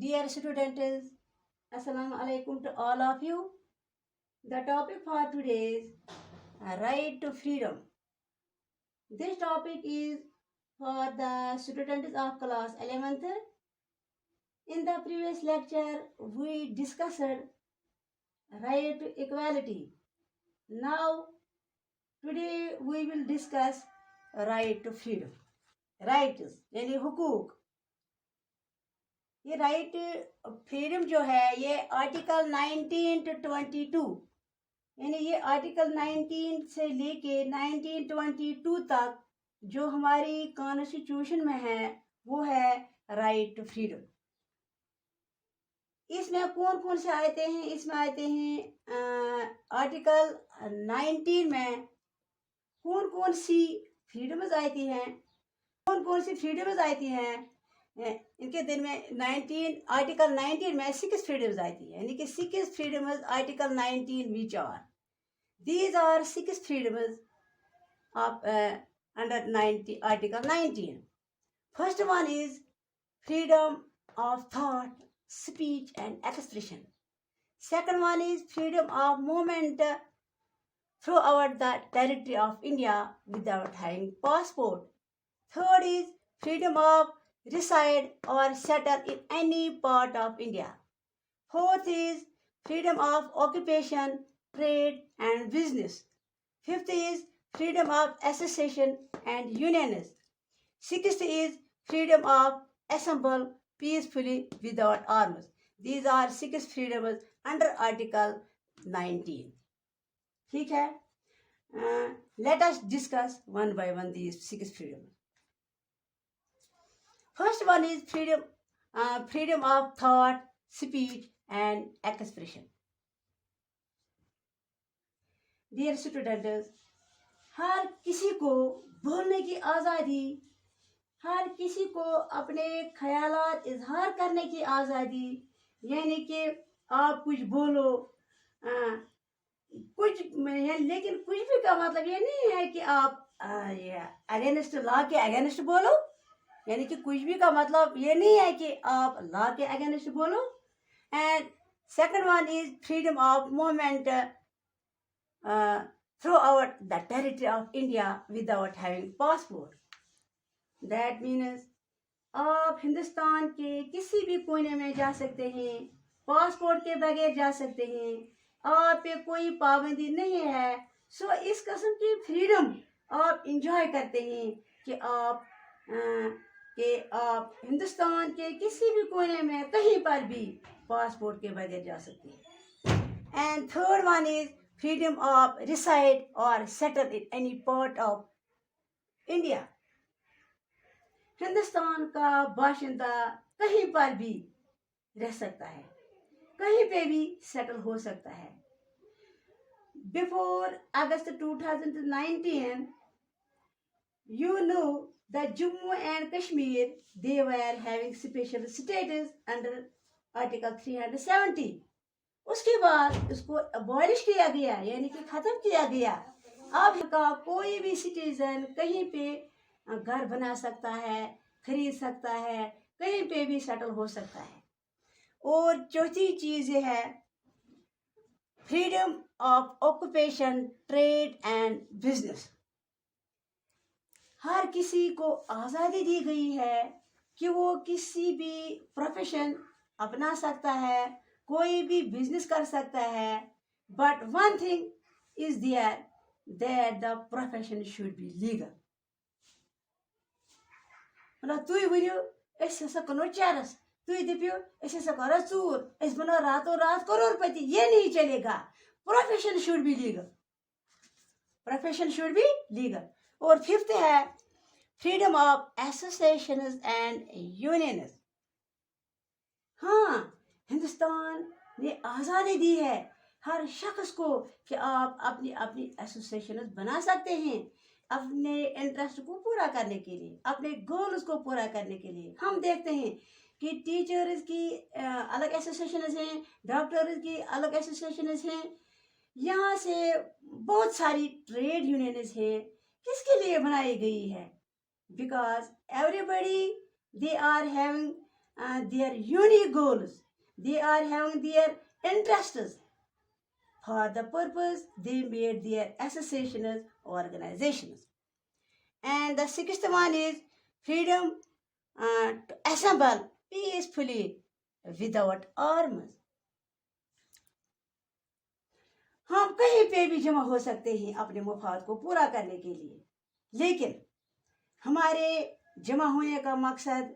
Dear students, Assalamu alaikum to all of you. The topic for today is right to freedom. This topic is for the students of class 11th. In the previous lecture, we discussed right to equality. Now, today we will discuss right to freedom. Rights यानी हुकूक. ये right freedom जो है ये article 19 to 22 यानी ये article 19 से लेके 1922 तक जो हमारी कॉन्स्टिट्यूशन में है वो है राइट टू फ्रीडम. इसमें कौन कौन से आते हैं? इसमें आते हैं आर्टिकल 19 में कौन कौन सी फ्रीडम्स आती हैं, कौन कौन सी फ्रीडम्स आती हैं. इनके दिन में आर्टिकल 19 में 6 फ्रीडम्स आती है यानी कि 6 freedoms article 19 which are these are 6 freedoms of under article 19. First one is freedom of thought, speech and expression. Second one is freedom of movement throughout the territory of India without having passport. Third is freedom of reside or settle in any part of India. Fourth is freedom of occupation, trade and business. Fifth is freedom of association and unionism. Sixth is freedom of assemble peacefully without arms. These are 6 freedoms under Article 19. ठीक है. Let us discuss one by one these 6 freedoms. First one is freedom of thought, speech and expression. Dear students, हर किसी को बोलने की आज़ादी, हर किसी को अपने ख्यालात इजहार करने की आज़ादी, यानी कि आप कुछ बोलो कुछ, लेकिन कुछ भी का मतलब ये नहीं है कि आप अगेंस्ट लॉ के अगेंस्ट बोलो, यानी कि कुछ भी का मतलब ये नहीं है कि आप लॉ के अगेंस्ट बोलो. And second one is freedom of movement through out the territory of India without having passport. That means आप हिंदुस्तान के किसी भी कोने में जा सकते हैं, पासपोर्ट के बगैर जा सकते हैं, आप पे कोई पाबंदी नहीं है. सो इस किस्म की फ्रीडम आप इंजॉय करते हैं कि आप हिंदुस्तान के किसी भी कोने में कहीं पर भी पासपोर्ट के बगैर जा सकते हैं. And third one is freedom of reside और settle in any part of India. Hindustan का बाशिंदा कहीं पर भी रह सकता है, कहीं पे भी सेटल हो सकता है. Before August 2019 you know that Jammu and Kashmir they were having special status under article 370. उसके बाद उसको अबॉलिश किया गया यानी कि खत्म किया गया. अब का कोई भी सिटीजन कहीं पे घर बना सकता है, खरीद सकता है, कहीं पे भी सेटल हो सकता है. और चौथी चीज ये है freedom of occupation, trade and business. हर किसी को आज़ादी दी गई है कि वो किसी भी प्रोफेशन अपना सकता है, कोई भी बिजनेस कर सकता है. But one thing is there that the profession should be legal. मतलब तुई वनियो ऐसे ऐसा करो चारस, तुई दपियो ऐसे ऐसा करो चूर, ऐसे बनो रातों रात करोड़पति, ये नहीं चलेगा. Profession should be legal, profession should be legal. और फिफ्थ है freedom of association and union. हाँ, हिंदुस्तान ने आज़ादी दी है हर शख्स को कि आप अपनी अपनी एसोसिएशन बना सकते हैं अपने इंटरेस्ट को पूरा करने के लिए, अपने गोल्स को पूरा करने के लिए. हम देखते हैं कि टीचर्स की अलग एसोसिएशन हैं, डॉक्टर्स की अलग एसोसिएशन हैं, यहाँ से बहुत सारी ट्रेड यूनियन हैं. किसके लिए बनाई गई है? Because everybody they are having their unique goals. They are having their interests. For the purpose, they made their associations, organizations. And the sixth one is freedom to assemble peacefully without arms. हम कहीं पे भी जमा हो सकते हैं अपने मुफाद को पूरा करने के लिए, लेकिन हमारे जमा होने का मकसद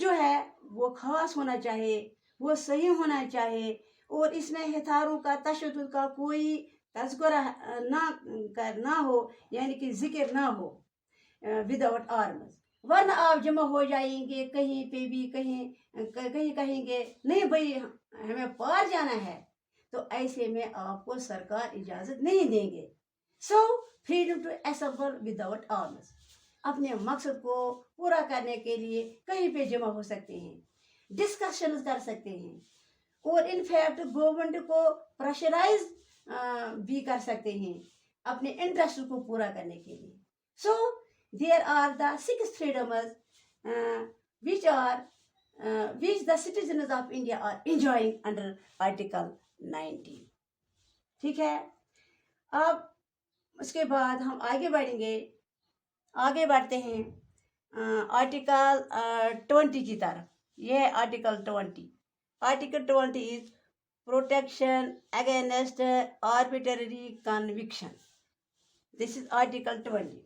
जो है वो खास होना चाहिए, वो सही होना चाहिए, और इसमें हथियारों का तशद्दुद का कोई तज़किरा ना हो, यानी कि जिक्र ना हो विदाउट आर्म्स। वरना आप जमा हो जाएंगे कहीं पे भी, कहीं कहेंगे नहीं भाई हमें पार जाना है, तो ऐसे में आपको सरकार इजाज़त नहीं देंगे। So freedom to assemble without arms. अपने मकसद को पूरा करने के लिए कहीं पे जमा हो सकते हैं, डिस्कशन कर सकते हैं, और इनफैक्ट गवर्नमेंट को प्रेशराइज भी कर सकते हैं अपने इंटरेस्ट को पूरा करने के लिए। So there are the 6 freedoms which the citizens of India are enjoying under Article 19। ठीक है, अब उसके बाद हम आगे बढ़ेंगे, आगे बढ़ते हैं आर्टिकल 20 की तरफ। यह है article 20। Article 20 is protection against arbitrary conviction. This is article 20।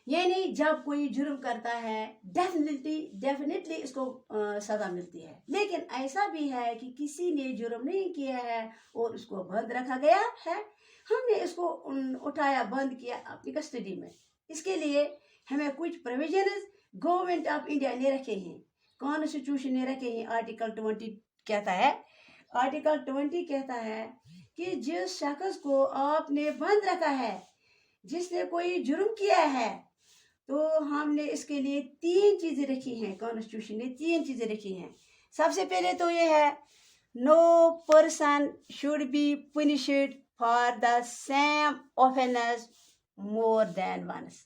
यानी जब कोई जुर्म करता है डेफिनेटली इसको सजा मिलती है, लेकिन ऐसा भी है कि किसी ने जुर्म नहीं किया है और उसको बंद रखा गया है, हमने इसको उठाया, बंद किया अपनी कस्टडी में। इसके लिए हमें कुछ प्रोविजंस गवर्नमेंट ऑफ इंडिया ने रखे हैं, कॉन्स्टिट्यूशन ने रखे हैं। आर्टिकल 20 कहता है, आर्टिकल 20 कहता है कि जिस शख्स को आपने बंद रखा है, जिसने कोई जुर्म किया है, तो हमने इसके लिए 3 चीजें रखी हैं, कॉन्स्टिट्यूशन ने 3 चीजें रखी हैं। सबसे पहले तो ये है, no person should be punished for the same offence more than once.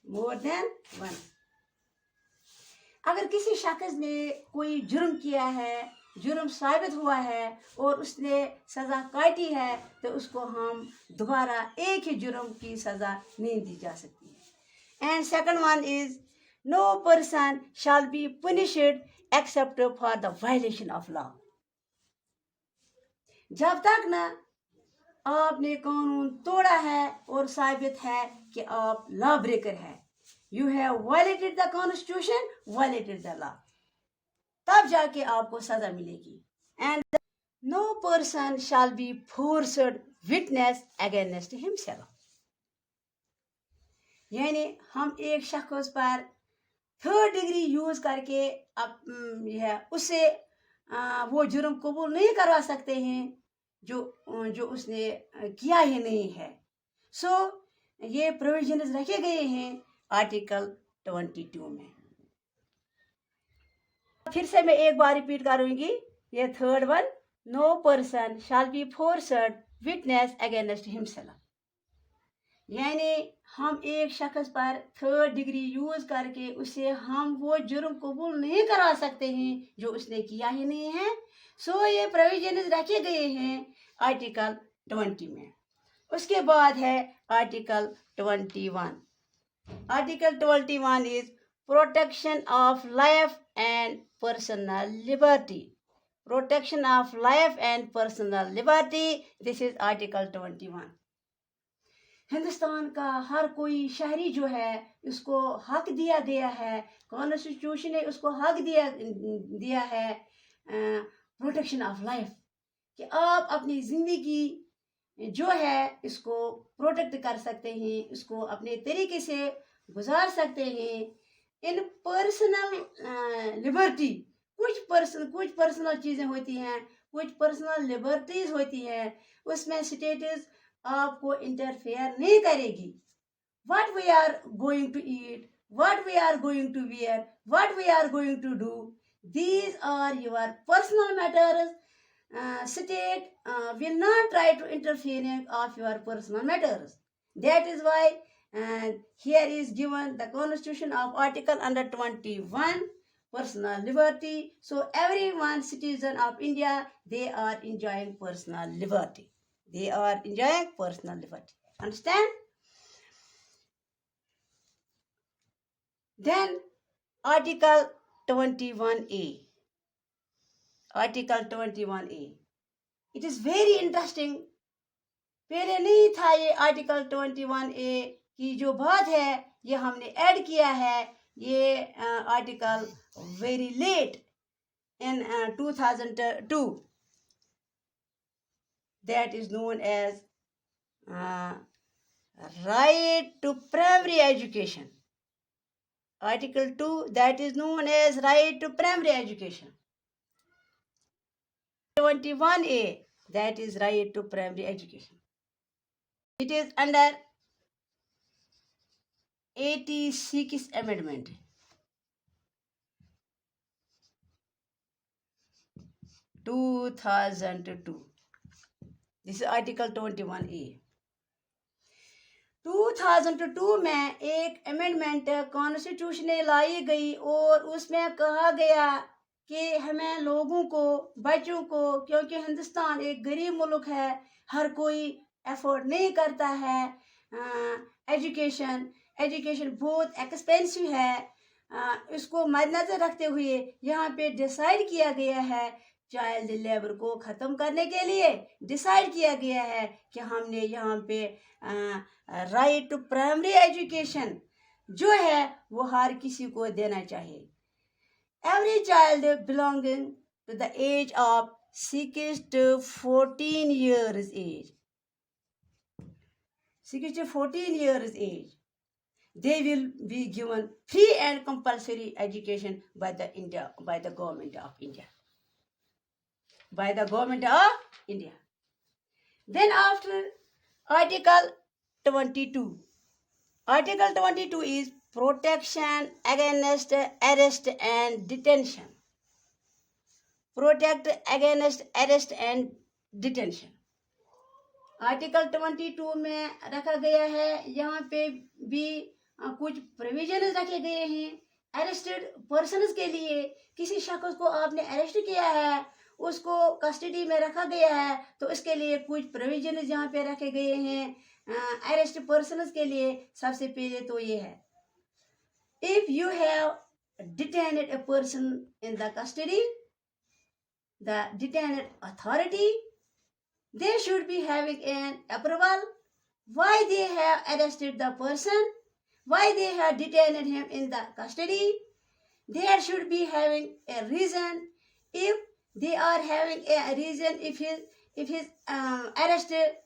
More than once. अगर किसी शख्स ने कोई जुर्म किया है, जुर्म साबित हुआ है और उसने सजा काटी है, तो उसको हम दोबारा एक ही जुर्म की सजा नहीं दी जा सकती है। And second one is, no person shall be punished except for the violation of law. जब तक ना आपने कानून तोड़ा है और साबित है कि आप लॉ ब्रेकर है, you have violated the constitution, violated the law, तब जाके आपको सजा मिलेगी। And no person shall be forced witness against himself. यानी हम एक शख्स पर 3rd डिग्री यूज करके उससे वो जुर्म कबूल नहीं करवा सकते हैं जो उसने किया ही नहीं है। सो ये प्रोविजंस रखे गए हैं आर्टिकल 22 में। फिर से मैं एक बार रिपीट करूंगी, ये 3rd one, no person shall be forced witness against himself. यानी हम एक शख्स पर 3rd डिग्री यूज करके उसे हम वो जुर्म कबूल नहीं करवा सकते हैं जो उसने किया ही नहीं है। सो ये प्रोविजंस रखे गए हैं आर्टिकल 20 में। उसके बाद है article 21। Article 21 is protection of life and personal liberty. Protection of life and personal liberty, this is article 21। Hindustan का हर कोई शहरी जो है, उसको हक दिया गया है, कॉन्स्टिट्यूशन ने उसको हक दिया है प्रोटेक्शन ऑफ लाइफ, कि आप अपनी ज़िंदगी जो है इसको प्रोटेक्ट कर सकते हैं, इसको अपने तरीके से गुजार सकते हैं। इन पर्सनल लिबर्टी, कुछ पर्सनल चीज़ें होती हैं, कुछ पर्सनल लिबर्टीज होती हैं, उसमें स्टेटस आपको इंटरफेयर नहीं करेगी। What we are going to eat, what we are going to wear, what we are going to do, these are your personal matters. State will not try to interfere of your personal matters. That is why And here is given the constitution of article under 21, personal liberty. So everyone citizen of India, they are enjoying personal liberty. They are enjoying personal liberty. Understand? Then article 21A. Article 21A. It is very interesting. पहले नहीं था ये article 21A की जो बात है ये हमने ऐड किया है. ये article very late in 2002, that is known as right to primary education. Article 2, that is known as right to primary education. 21A, that is right to primary education. It is under 86th amendment. (2002). This is article 21A. 2002 में एक amendment constitution में लाई गई और उसमें कहा गया कि हमें लोगों को, बच्चों को, क्योंकि हिंदुस्तान एक गरीब मुल्क है, हर कोई अफोर्ड नहीं करता है एजुकेशन बहुत एक्सपेंसिव है. इसको मद्देनजर रखते हुए यहाँ पे डिसाइड किया गया है, चाइल्ड लेबर को ख़त्म करने के लिए डिसाइड किया गया है कि हमने यहाँ पे राइट टू प्राइमरी एजुकेशन जो है वो हर किसी को देना चाहिए. Every child belonging to the age of 6 to 14 years age, 6 to 14 years age, they will be given free and compulsory education by the government of India. By the government of India. Then after Article 22. Article 22 is protection against arrest and detention. Protect against arrest and detention. Article 22 में रखा गया है, यहाँ पे भी कुछ provision रखे गए हैं. अरेस्टेड पर्सन्स के लिए, किसी शख्स को आपने अरेस्ट किया है, उसको कस्टडी में रखा गया है, तो इसके लिए कुछ प्रोविजन यहाँ पे रखे गए हैं अरेस्ट पर्सन्स के लिए. सबसे पहले तो ये है, if you have detained a person in the custody, the detained authority, they should be having an approval why they have arrested the person, why they have detained him in the custody. There should be having a reason. If they are having a reason, if he's arrested,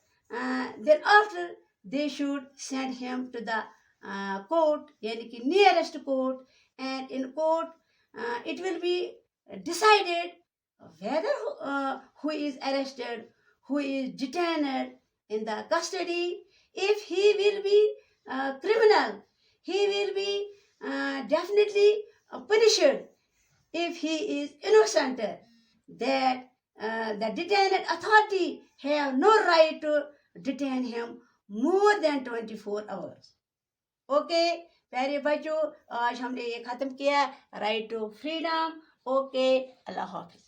then after they should send him to the court, yani ki nearest court, and in court it will be decided whether who is arrested, who is detained in the custody. If he will be criminal, he will be definitely punished. If he is innocent, that the detained authority have no right to detain him more than 24 hours. Okay, प्यारे बच्चों, आज हमने ये ख़त्म किया right to freedom. Okay, Allah Hafiz.